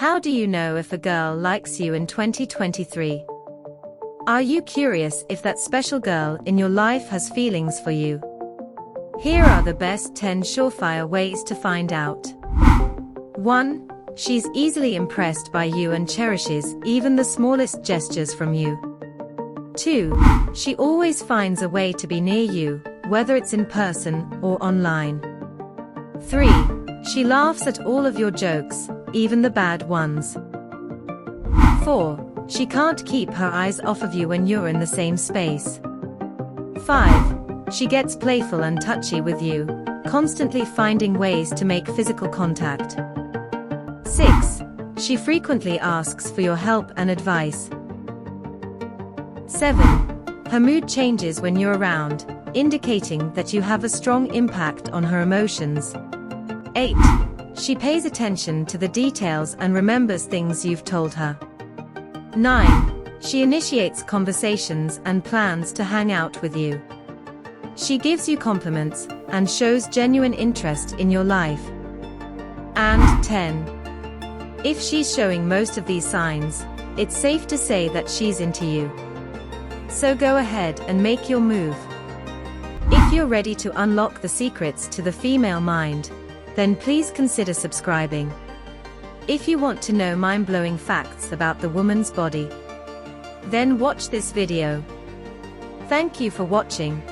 How do you know if a girl likes you in 2023? Are you curious if that special girl in your life has feelings for you? Here are the best 10 surefire ways to find out. 1. She's easily impressed by you and cherishes even the smallest gestures from you. 2. She always finds a way to be near you, whether it's in person or online. 3. She laughs at all of your jokes, even the bad ones. 4. She can't keep her eyes off of you when you're in the same space. 5. She gets playful and touchy with you, constantly finding ways to make physical contact. 6. She frequently asks for your help and advice. 7. Her mood changes when you're around, indicating that you have a strong impact on her emotions. 8. She pays attention to the details and remembers things you've told her. 9. She initiates conversations and plans to hang out with you. She gives you compliments and shows genuine interest in your life. And 10. If she's showing most of these signs, it's safe to say that she's into you. So go ahead and make your move. If you're ready to unlock the secrets to the female mind, then please consider subscribing. If you want to know mind-blowing facts about the woman's body, then watch this video. Thank you for watching.